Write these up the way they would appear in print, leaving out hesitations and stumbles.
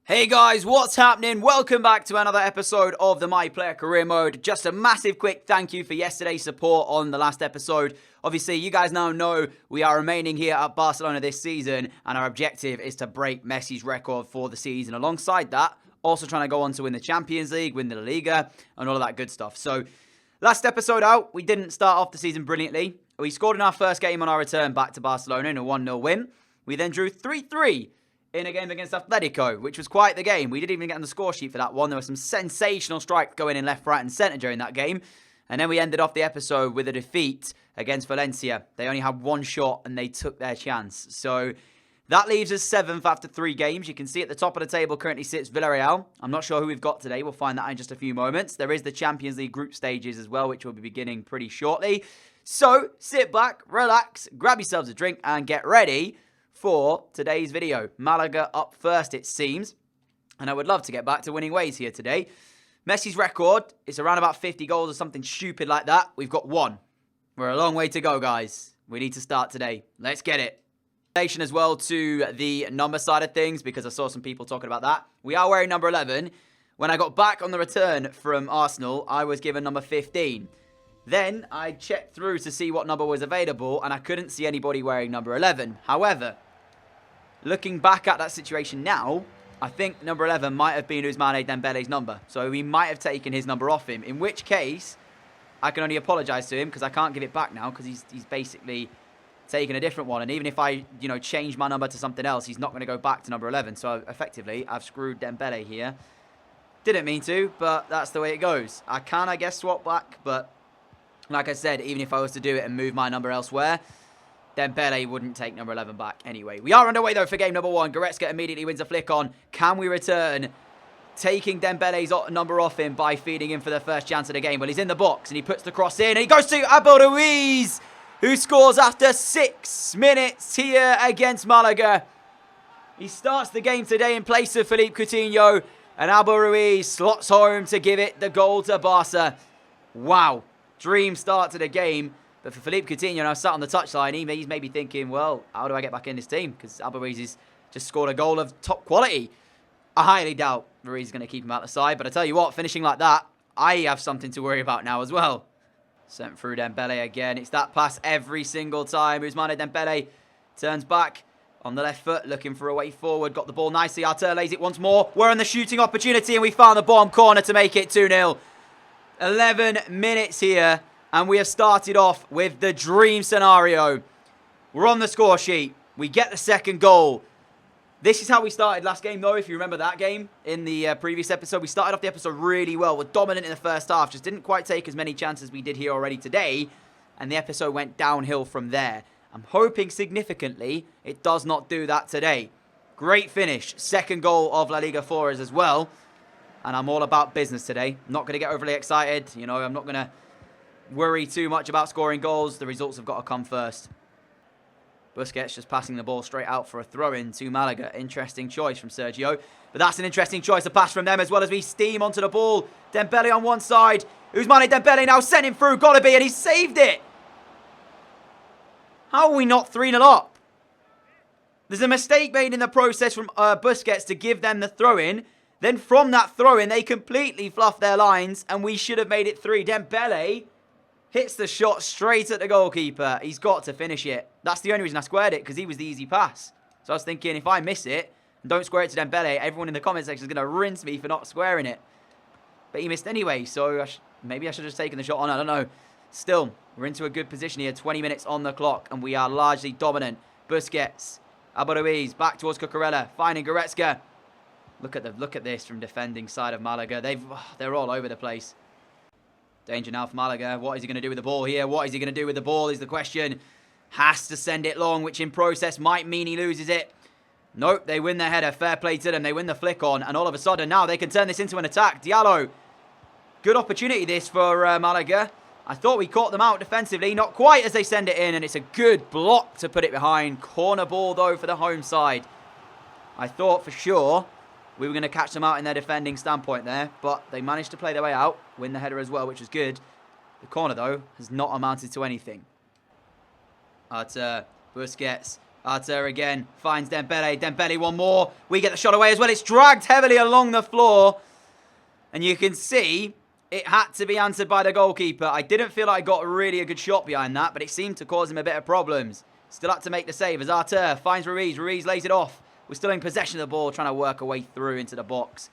Hey guys, what's happening? Welcome back to another episode of the My Player Career Mode. Just a massive quick thank you for yesterday's support on the last episode. Obviously, you guys now know we are remaining here at Barcelona this season, and our objective is to break Messi's record for the season. Alongside that, also trying to go on to win the Champions League, win the La Liga, and all of that good stuff. So, last episode out, we didn't start off the season brilliantly. We scored in our first game on our return back to Barcelona in a 1-0 win. We then drew 3-3. In a game against Atletico, which was quite the game. We didn't even get on the score sheet for that one. There were some sensational strikes going in left, right and centre during that game. And then we ended off the episode with a defeat against Valencia. They only had one shot and they took their chance. So that leaves us 7th after 3 games. You can see at the top of the table currently sits Villarreal. I'm not sure who we've got today. We'll find that in just a few moments. There is the Champions League group stages as well, which will be beginning pretty shortly. So sit back, relax, grab yourselves a drink and get ready for today's video. Malaga up first, it seems. And I would love to get back to winning ways here today. Messi's record is around about 50 goals or something stupid like that. We've got 1. We're a long way to go, guys. We need to start today. Let's get it. As well to the number side of things, because I saw some people talking about that. We are wearing number 11. When I got back on the return from Arsenal, I was given number 15. Then I checked through to see what number was available, and I couldn't see anybody wearing number 11. However, looking back at that situation now, I think number 11 might have been Ousmane Dembele's number. So we might have taken his number off him. In which case, I can only apologise to him because I can't give it back now because he's basically taken a different one. And even if I, change my number to something else, he's not going to go back to number 11. So effectively, I've screwed Dembele here. Didn't mean to, but that's the way it goes. I can, I guess, swap back. But like I said, even if I was to do it and move my number elsewhere, Dembele wouldn't take number 11 back anyway. We are underway, though, for game number 1. Goretzka immediately wins a flick on. Can we return? Taking Dembele's number off him by feeding him for the first chance of the game. Well, he's in the box, and he puts the cross in. And he goes to Abel Ruiz, who scores after 6 minutes here against Malaga. He starts the game today in place of Philippe Coutinho. And Abel Ruiz slots home to give it the goal to Barca. Wow. Dream start to the game. But for Philippe Coutinho, now sat on the touchline, he's maybe thinking, well, how do I get back in this team? Because Abel Ruiz has just scored a goal of top quality. I highly doubt Ruiz is going to keep him out the side. But I tell you what, finishing like that, I have something to worry about now as well. Sent through Dembele again. It's that pass every single time. Ousmane Dembele turns back on the left foot, looking for a way forward. Got the ball nicely. Artur lays it once more. We're on the shooting opportunity, and we found the bottom corner to make it 2-0. 11 minutes here. And we have started off with the dream scenario. We're on the score sheet. We get the second goal. This is how we started last game, though, if you remember that game in the previous episode. We started off the episode really well. We're dominant in the first half. Just didn't quite take as many chances as we did here already today. And the episode went downhill from there. I'm hoping significantly it does not do that today. Great finish. Second goal of La Liga for us as well. And I'm all about business today. Not going to get overly excited. I'm not going to worry too much about scoring goals. The results have got to come first. Busquets just passing the ball straight out for a throw-in to Malaga. Interesting choice from Sergio. But that's an interesting choice to pass from them as well as we steam onto the ball. Dembele on one side. Ousmane Dembele now sent him through. Gotta be, and he saved it. How are we not 3-0 up? There's a mistake made in the process from Busquets to give them the throw-in. Then from that throw-in, they completely fluffed their lines, and we should have made it 3. Dembele hits the shot straight at the goalkeeper. He's got to finish it. That's the only reason I squared it, because he was the easy pass. So I was thinking, if I miss it and don't square it to Dembele, everyone in the comment section is going to rinse me for not squaring it. But he missed anyway, so maybe I should have just taken the shot on. I don't know. Still, we're into a good position here. 20 minutes on the clock, and we are largely dominant. Busquets, Abel Ruiz, back towards Cucurella, finding Goretzka. Look at this from defending side of Malaga. They're all over the place. Danger now for Malaga. What is he going to do with the ball here? What is he going to do with the ball is the question. Has to send it long, which in process might mean he loses it. Nope, they win their header. Fair play to them. They win the flick on. And all of a sudden, now they can turn this into an attack. Diallo. Good opportunity this for Malaga. I thought we caught them out defensively. Not quite as they send it in. And it's a good block to put it behind. Corner ball, though, for the home side. I thought for sure we were going to catch them out in their defending standpoint there. But they managed to play their way out. Win the header as well, which was good. The corner, though, has not amounted to anything. Busquets Arter again finds Dembele. Dembele one more. We get the shot away as well. It's dragged heavily along the floor. And you can see it had to be answered by the goalkeeper. I didn't feel like I got really a good shot behind that, but it seemed to cause him a bit of problems. Still had to make the save as Arter finds Ruiz. Ruiz lays it off. We're still in possession of the ball, trying to work our way through into the box.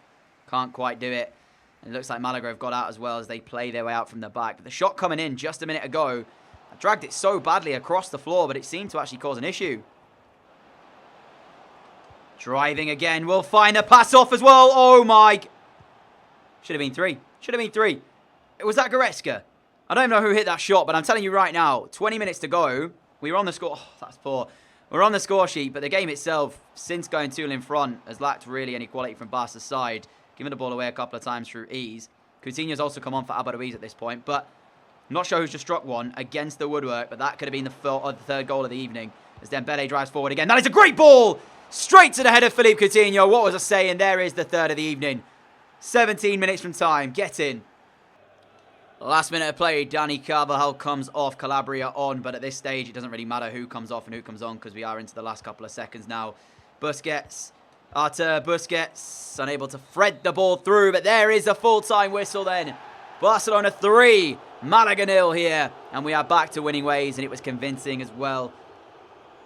Can't quite do it. And it looks like Malaga have got out as well as they play their way out from the back. But the shot coming in just a minute ago, I dragged it so badly across the floor, but it seemed to actually cause an issue. Driving again. We'll find a pass off as well. Oh my. Should have been 3. Should have been 3. Was that Goretzka? I don't even know who hit that shot, but I'm telling you right now, 20 minutes to go. We were on the score. Oh, that's poor. We're on the score sheet, but the game itself, since going 2-0 in front, has lacked really any quality from Barca's side. Giving the ball away a couple of times through ease. Coutinho's also come on for Abba Ruiz at this point, but I'm not sure who's just struck one against the woodwork, but that could have been the third goal of the evening as Dembele drives forward again. That is a great ball! Straight to the head of Philippe Coutinho. What was I saying? There is the third of the evening. 17 minutes from time. Get in. Last minute of play, Dani Carvajal comes off, Calabria on, but at this stage, it doesn't really matter who comes off and who comes on because we are into the last couple of seconds now. Busquets, Arter, Busquets, unable to thread the ball through, but there is a full-time whistle then. Barcelona 3, Malaga 0 here, and we are back to winning ways, and it was convincing as well.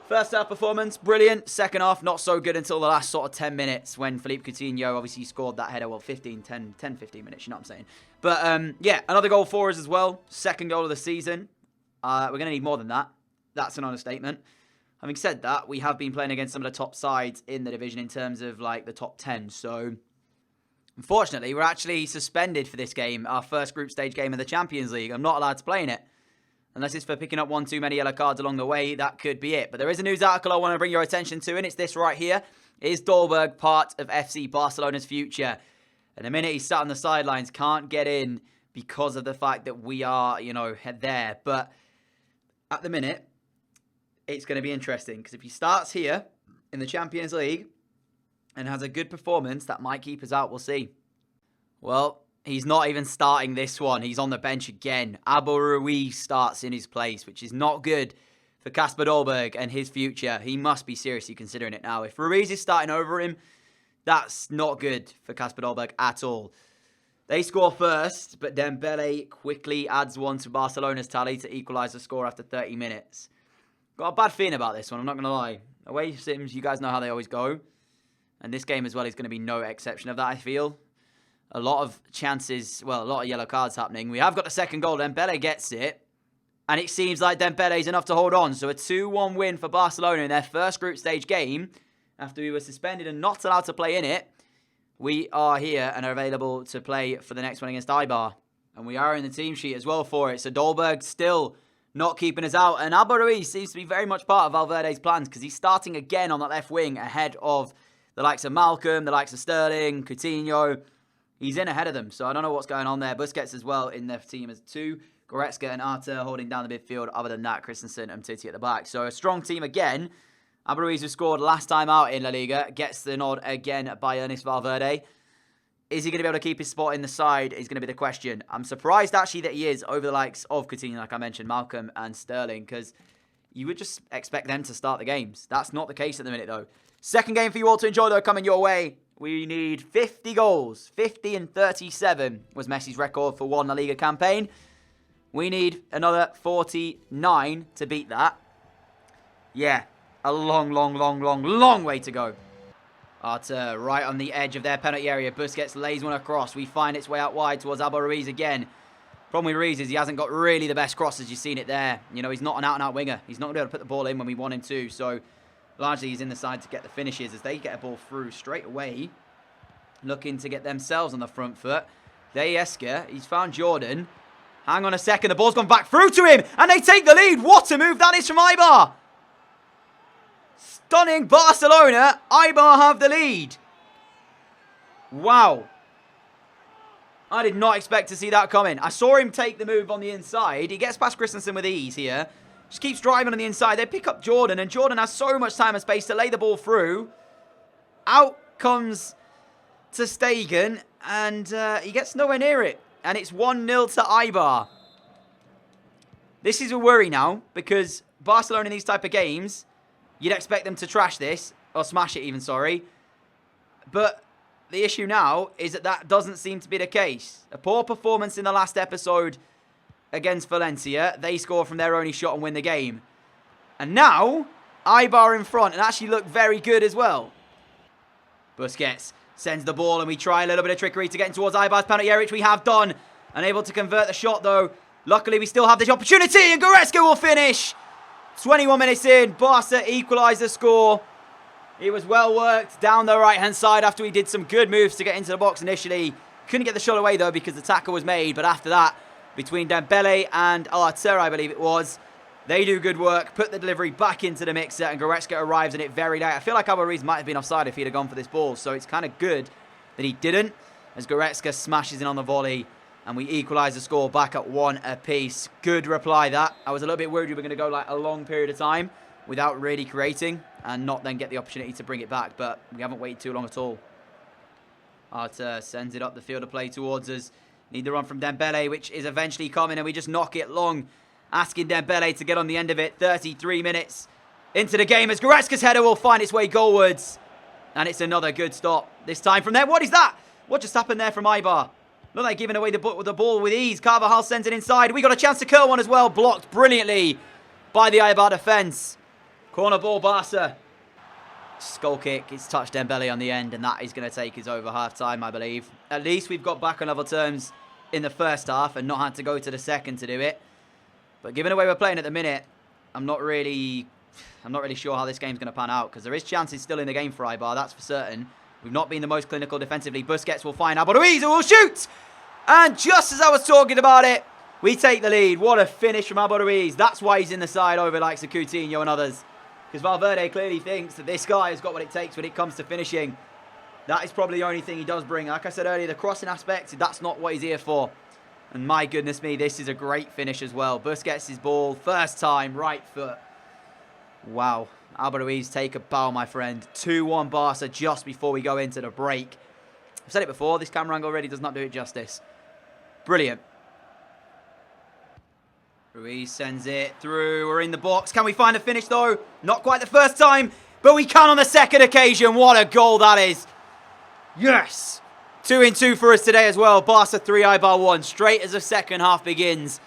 First half performance, brilliant. Second half, not so good until the last sort of 10 minutes when Philippe Coutinho obviously scored that header. Well, 15 minutes, you know what I'm saying. But, yeah, another goal for us as well. Second goal of the season. We're going to need more than that. That's an understatement. Having said that, we have been playing against some of the top sides in the division in terms of, like, the top 10. So, unfortunately, we're actually suspended for this game, our first group stage game of the Champions League. I'm not allowed to play in it. Unless it's for picking up one too many yellow cards along the way, that could be it. But there is a news article I want to bring your attention to, and it's this right here. Is Dolberg part of FC Barcelona's future? And the minute he's sat on the sidelines, can't get in because of the fact that we are, you know, there. But at the minute, it's going to be interesting. Because if he starts here in the Champions League and has a good performance, that might keep us out. We'll see. Well, he's not even starting this one. He's on the bench again. Abba Ruiz starts in his place, which is not good for Kasper Dolberg and his future. He must be seriously considering it now. If Ruiz is starting over him, that's not good for Kasper Dolberg at all. They score first, but Dembele quickly adds one to Barcelona's tally to equalise the score after 30 minutes. Got a bad feeling about this one, I'm not going to lie. Away sims, you guys know how they always go. And this game as well is going to be no exception of that, I feel. A lot of chances, well, a lot of yellow cards happening. We have got the second goal. Dembele gets it. And it seems like Dembele is enough to hold on. So a 2-1 win for Barcelona in their first group stage game. After we were suspended and not allowed to play in it, we are here and are available to play for the next one against Eibar. And we are in the team sheet as well for it. So Dolberg still not keeping us out. And Abba Ruiz seems to be very much part of Valverde's plans because he's starting again on that left wing ahead of the likes of Malcolm, the likes of Sterling, Coutinho. He's in ahead of them, so I don't know what's going on there. Busquets as well in their team as 2. Goretzka and Arter holding down the midfield. Other than that, Christensen and Titi at the back. So a strong team again. Abba Ruiz, who scored last time out in La Liga, gets the nod again by Ernest Valverde. Is he going to be able to keep his spot in the side is going to be the question. I'm surprised actually that he is over the likes of Coutinho, like I mentioned, Malcolm and Sterling, because you would just expect them to start the games. That's not the case at the minute, though. Second game for you all to enjoy, though, coming your way. We need 50 goals. 50 and 37 was Messi's record for one La Liga campaign. We need another 49 to beat that. Yeah, a long way to go. Arter right on the edge of their penalty area. Busquets lays one across. We find its way out wide towards Abba Ruiz again. Problem with Ruiz is he hasn't got really the best crosses. You've seen it there. You know, he's not an out-and-out winger. He's not going to be able to put the ball in when we want him to. So largely he's in the side to get the finishes as they get a ball through straight away. Looking to get themselves on the front foot. Esker, he's found Jordan. Hang on a second, the ball's gone back through to him. And they take the lead. What a move that is from Eibar. Stunning Barcelona. Eibar have the lead. Wow. I did not expect to see that coming. I saw him take the move on the inside. He gets past Christensen with ease here. Just keeps driving on the inside. They pick up Jordan, and Jordan has so much time and space to lay the ball through. Out comes ter Stegen, and he gets nowhere near it. And it's 1-0 to Eibar. This is a worry now, because Barcelona in these type of games You'd expect them to trash this, or smash it even, sorry. But the issue now is that that doesn't seem to be the case. A poor performance in the last episode against Valencia. They score from their only shot and win the game. And now, Eibar in front and actually look very good as well. Busquets sends the ball and we try a little bit of trickery to get in towards Eibar's penalty area, which we have done. Unable to convert the shot though. Luckily, we still have this opportunity and Goretzka will finish. 21 minutes in, Barca equalise the score. It was well worked down the right-hand side after we did some good moves to get into the box initially. Couldn't get the shot away though because the tackle was made. But after that, between Dembele and Arter, I believe it was, they do good work, put the delivery back into the mixer, and Goretzka arrives in it very late. I feel like Alvarez might have been offside if he'd have gone for this ball, so it's kind of good that he didn't, as Goretzka smashes in on the volley, and we equalise the score back at 1 apiece. Good reply, that. I was a little bit worried we were going to go like a long period of time without really creating, and not then get the opportunity to bring it back, but we haven't waited too long at all. Arter sends it up the field of play towards us. Need the run from Dembele, which is eventually coming, and we just knock it long. Asking Dembele to get on the end of it. 33 minutes into the game as Goretzka's header will find its way goalwards. And it's another good stop. This time from there. What is that? What just happened there from Eibar? Look like giving away the ball with ease. Carvajal sends it inside. We got a chance to curl one as well. Blocked brilliantly by the Eibar defence. Corner ball, Barca. Skull kick. It's touched Dembele on the end. And that is going to take us over half-time, I believe. At least we've got back on level terms in the first half and not had to go to the second to do it. But given the way we're playing at the minute, I'm not really sure how this game's going to pan out, because there is chances still in the game for Eibar, that's for certain. We've not been the most clinical defensively. Busquets will find Alvarez, who will shoot! And just as I was talking about it, we take the lead. What a finish from Alvarez. That's why he's in the side over likes of Coutinho and others. Because Valverde clearly thinks that this guy has got what it takes when it comes to finishing. That is probably the only thing he does bring. Like I said earlier, the crossing aspect, that's not what he's here for. And my goodness me, this is a great finish as well. Busquets' ball, first time, right foot. Wow. Alvarez, take a bow, my friend. 2-1 Barca just before we go into the break. I've said it before, this camera angle already does not do it justice. Brilliant. Ruiz sends it through. We're in the box. Can we find a finish, though? Not quite the first time, but we can on the second occasion. What a goal that is. Yes. 2-2 for us today as well. Barca 3, Eibar 1. Straight as the second half begins.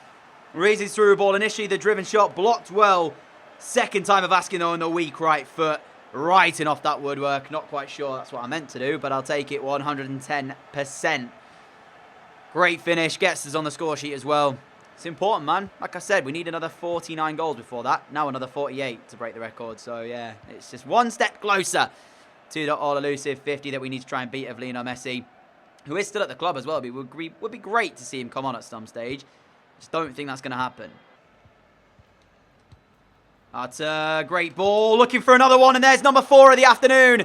Ruiz's through ball. Initially, the driven shot blocked well. Second time of asking, though, on the weak right foot. Writing off that woodwork. Not quite sure that's what I meant to do, but I'll take it 110%. Great finish. Gets us on the score sheet as well. It's important, man. Like I said, we need another 49 goals before that. Now another 48 to break the record. So, yeah, it's just one step closer to the all-elusive 50 that we need to try and beat of Lionel Messi, who is still at the club as well. It would be great to see him come on at some stage. Just don't think that's going to happen. That's a great ball. Looking for another one. And there's number 4 of the afternoon.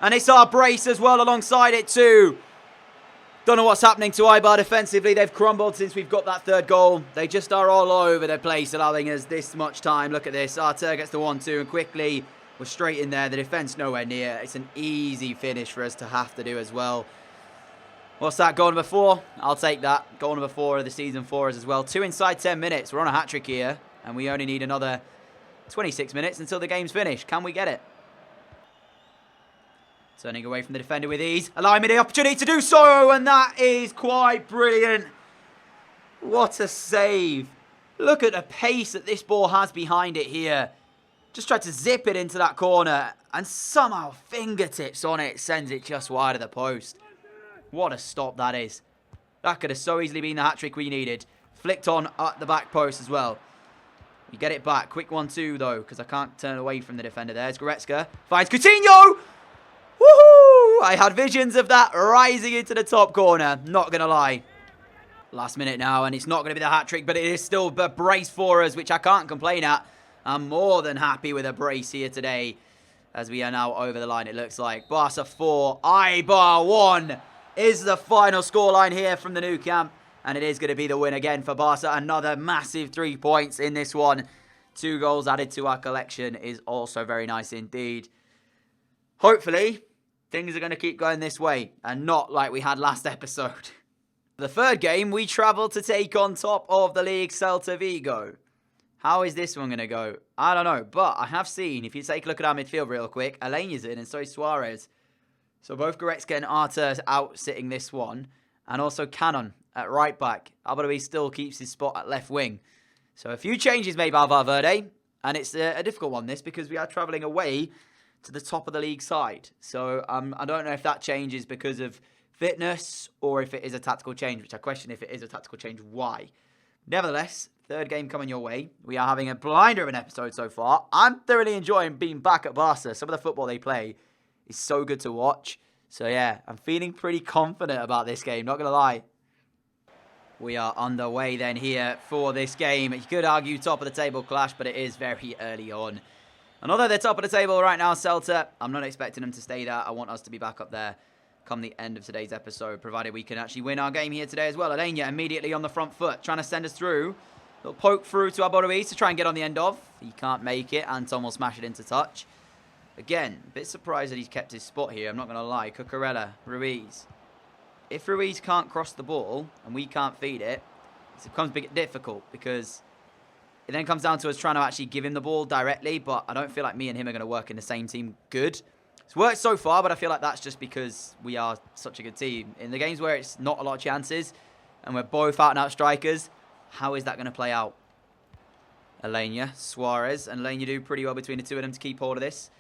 And it's our brace as well alongside it too. Don't know what's happening to Eibar defensively. They've crumbled since we've got that third goal. They just are all over the place, allowing us this much time. Look at this. Arter gets the 1-2 and quickly we're straight in there. The defence nowhere near. It's an easy finish for us to have to do as well. What's that? Goal number 4? I'll take that. Goal number 4 of the season for us as well. 2 inside 10 minutes. We're on a hat-trick here. And we only need another 26 minutes until the game's finished. Can we get it? Turning away from the defender with ease. Allowing me the opportunity to do so. And that is quite brilliant. What a save. Look at the pace that this ball has behind it here. Just tried to zip it into that corner. And somehow fingertips on it. Sends it just wide of the post. What a stop that is. That could have so easily been the hat-trick we needed. Flicked on at the back post as well. We get it back. Quick 1-2 though, because I can't turn away from the defender there. It's Goretzka. Finds Coutinho! Woohoo! I had visions of that rising into the top corner. Not going to lie. Last minute now, and it's not going to be the hat-trick, but it is still a brace for us, which I can't complain at. I'm more than happy with a brace here today, as we are now over the line, it looks like. Barca 4, Eibar 1 is the final scoreline here from the new camp. And it is going to be the win again for Barca. Another massive 3 points in this one. 2 goals added to our collection is also very nice indeed. Hopefully, things are going to keep going this way and not like we had last episode. The third game, we travel to take on top of the league Celta Vigo. How is this one going to go? I don't know. But I have seen, if you take a look at our midfield real quick, Alena's in and so is Suarez. So both Goretzka and Arter out sitting this one. And also Cannon at right back. Alberto still keeps his spot at left wing. So a few changes made by Valverde. And it's a difficult one, this, because we are travelling away to the top of the league side. So I don't know if that changes because of fitness or if it is a tactical change, which I question if it is a tactical change, why. Nevertheless, third game coming your way. We are having a blinder of an episode so far. I'm thoroughly enjoying being back at Barca. Some of the football they play is so good to watch. So yeah, I'm feeling pretty confident about this game, not going to lie. We are underway then here for this game. You could argue top of the table clash, but it is very early on. And although they're top of the table right now, Celta, I'm not expecting them to stay there. I want us to be back up there come the end of today's episode, provided we can actually win our game here today as well. Alena immediately on the front foot, trying to send us through. Little poke through to Alberto to try and get on the end of. He can't make it. Anton will smash it into touch. Again, a bit surprised that he's kept his spot here. I'm not going to lie. Cucurella, Ruiz. If Ruiz can't cross the ball and we can't feed it, it becomes a bit difficult because it then comes down to us trying to actually give him the ball directly, but I don't feel like me and him are going to work in the same team good. It's worked so far, but I feel like that's just because we are such a good team. In the games where it's not a lot of chances and we're both out-and-out strikers, how is that going to play out? Alena, Suarez, and Alena do pretty well between the two of them to keep hold of this.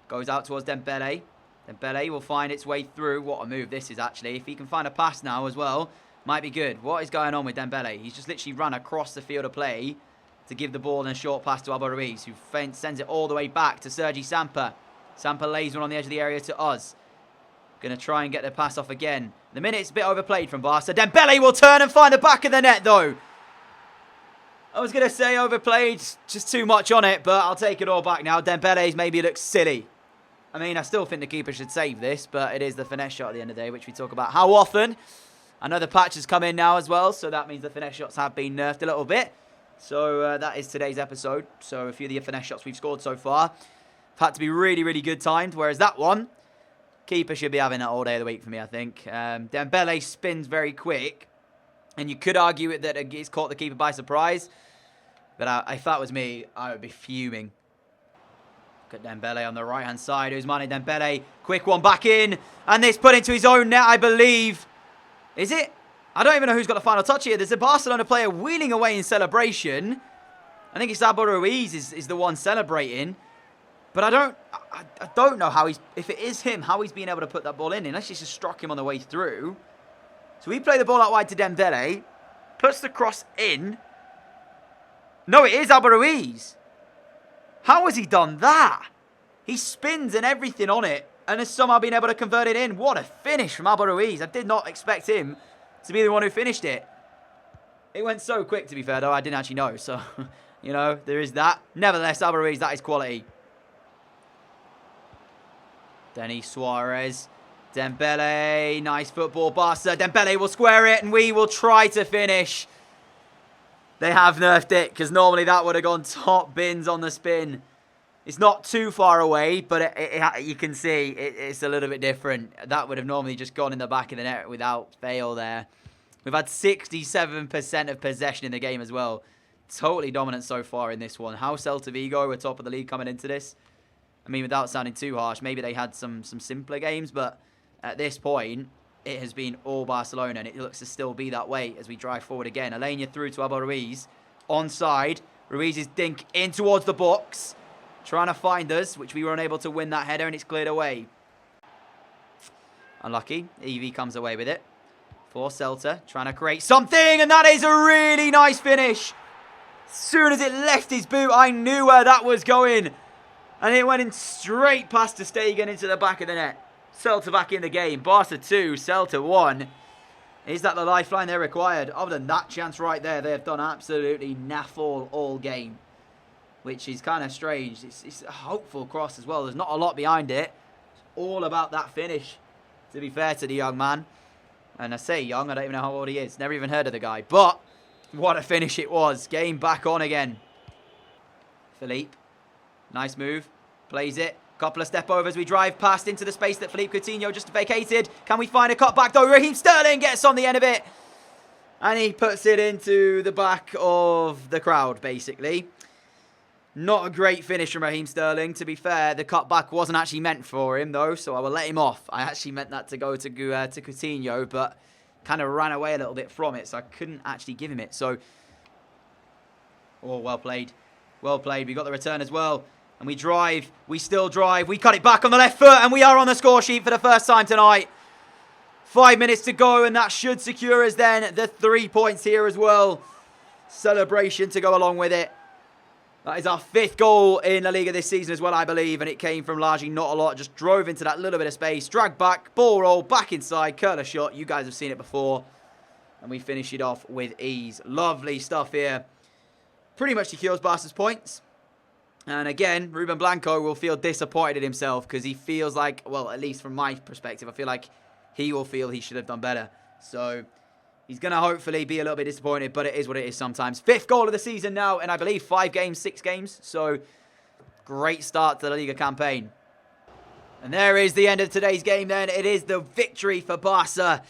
Goes out towards Dembele. Dembele will find its way through. What a move this is, actually. If he can find a pass now as well, might be good. What is going on with Dembele? He's just literally run across the field of play to give the ball in a short pass to Alberto Ruiz, who sends it all the way back to Sergi Samper. Samper lays one on the edge of the area to us. Going to try and get the pass off again. The minute's a bit overplayed from Barca. Dembele will turn and find the back of the net, though. I was going to say overplayed, just too much on it, but I'll take it all back now. Dembele's maybe looks silly. I mean, I still think the keeper should save this, but it is the finesse shot at the end of the day, which we talk about how often. I know the patch has come in now as well, so that means the finesse shots have been nerfed a little bit. So that is today's episode. So a few of the finesse shots we've scored so far have had to be really, really good timed, whereas that one, keeper should be having that all day of the week for me, I think. Dembele spins very quick, and you could argue that it's caught the keeper by surprise, but if that was me, I would be fuming. Look at Dembele on the right-hand side. Ousmane Dembele, quick one back in, and this put into his own net, I believe. Is it? I don't even know who's got the final touch here. There's a Barcelona player wheeling away in celebration. I think it's Alberto Ruiz is the one celebrating. But I don't know how if it is him, how he's been able to put that ball in, unless he's just struck him on the way through. So we play the ball out wide to Dembele, puts the cross in. No, it is Alberto Ruiz. How has he done that? He spins and everything on it, and has somehow been able to convert it in. What a finish from Alberto Ruiz. I did not expect him to be the one who finished it. It went so quick, to be fair, though. I didn't actually know. So, you know, there is that. Nevertheless, Alberto Ruiz, that is quality. Denis Suarez. Dembele. Nice football. Barca. Dembele will square it, and we will try to finish. They have nerfed it, because normally that would have gone top bins on the spin. It's not too far away, but you can see it's a little bit different. That would have normally just gone in the back of the net without fail there. We've had 67% of possession in the game as well. Totally dominant so far in this one. How Celta Vigo were top of the league coming into this. I mean, without sounding too harsh, maybe they had some simpler games, but at this point, it has been all Barcelona, and it looks to still be that way as we drive forward again. Alena through to Alberto Ruiz. Onside. Ruiz's dink in towards the box. Trying to find us, which we were unable to win that header, and it's cleared away. Unlucky. Evie comes away with it. For Celta. Trying to create something, and that is a really nice finish. As soon as it left his boot, I knew where that was going. And it went in straight past Ter Stegen into the back of the net. Celta back in the game. Barca 2, Celta 1. Is that the lifeline they required? Other than that chance right there, they have done absolutely naff all game. Which is kind of strange. It's a hopeful cross as well. There's not a lot behind it. It's all about that finish, to be fair to the young man. And I say young, I don't even know how old he is. Never even heard of the guy. But what a finish it was. Game back on again. Philippe. Nice move. Plays it. Couple of step overs. We drive past into the space that Philippe Coutinho just vacated. Can we find a cut back though? Raheem Sterling gets on the end of it. And he puts it into the back of the crowd, basically. Not a great finish from Raheem Sterling. To be fair, the cutback wasn't actually meant for him, though, so I will let him off. I actually meant that to go to Coutinho, but kind of ran away a little bit from it, so I couldn't actually give him it. So, oh, well played. Well played. We got the return as well. And we drive. We still drive. We cut it back on the left foot, and we are on the score sheet for the first time tonight. 5 minutes to go, and that should secure us then the 3 points here as well. Celebration to go along with it. That is our 5th goal in La Liga this season as well, I believe. And it came from largely not a lot. Just drove into that little bit of space. Drag back, ball roll, back inside, curler shot. You guys have seen it before. And we finish it off with ease. Lovely stuff here. Pretty much secures Barca's points. And again, Ruben Blanco will feel disappointed in himself because he feels like, well, at least from my perspective, I feel like he will feel he should have done better. So he's going to hopefully be a little bit disappointed, but it is what it is sometimes. 5th goal of the season now, and I believe 5 games, 6 games. So great start to the La Liga campaign. And there is the end of today's game then. It is the victory for Barca.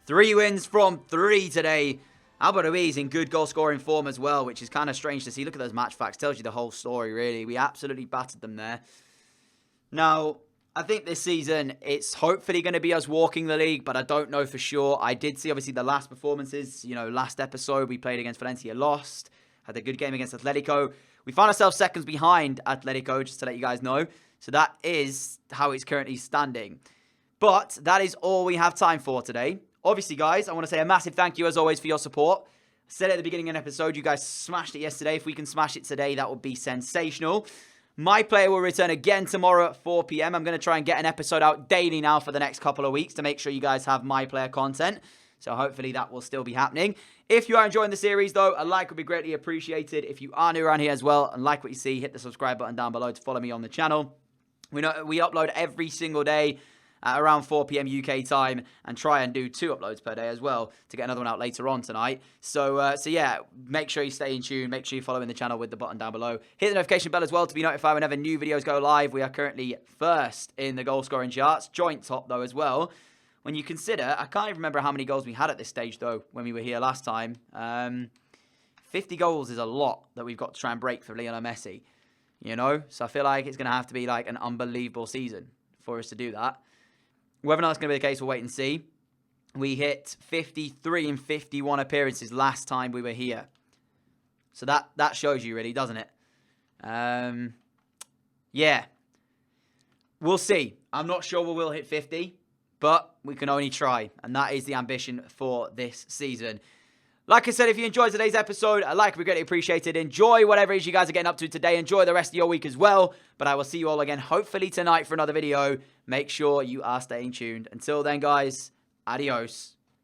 3 wins from 3 today. Albert Ruiz in good goal-scoring form as well, which is kind of strange to see. Look at those match facts. Tells you the whole story, really. We absolutely battered them there. Now, I think this season, it's hopefully going to be us walking the league, but I don't know for sure. I did see, obviously, the last performances. You know, last episode, we played against Valencia, lost. Had a good game against Atletico. We found ourselves seconds behind Atletico, just to let you guys know. So that is how it's currently standing. But that is all we have time for today. Obviously, guys, I want to say a massive thank you, as always, for your support. I said at the beginning of the episode, you guys smashed it yesterday. If we can smash it today, that would be sensational. My player will return again tomorrow at 4 p.m. I'm going to try and get an episode out daily now for the next couple of weeks to make sure you guys have my player content. So hopefully that will still be happening. If you are enjoying the series, though, a like would be greatly appreciated. If you are new around here as well and like what you see, hit the subscribe button down below to follow me on the channel. We upload every single day at around 4 p.m. UK time and try and do 2 uploads per day as well to get another one out later on tonight. So yeah, make sure you stay in tune. Make sure you're following the channel with the button down below. Hit the notification bell as well to be notified whenever new videos go live. We are currently 1st in the goal scoring charts. Joint top, though, as well. When you consider, I can't even remember how many goals we had at this stage, though, when we were here last time. 50 goals is a lot that we've got to try and break for Lionel Messi. You know? So I feel like it's going to have to be like an unbelievable season for us to do that. Whether or not that's going to be the case, we'll wait and see. We hit 53 and 51 appearances last time we were here. So that shows you, really, doesn't it? Yeah. We'll see. I'm not sure we will hit 50, but we can only try. And that is the ambition for this season. Like I said, if you enjoyed today's episode, a like would be greatly appreciated. Enjoy whatever it is you guys are getting up to today. Enjoy the rest of your week as well. But I will see you all again, hopefully tonight for another video. Make sure you are staying tuned. Until then, guys, adios.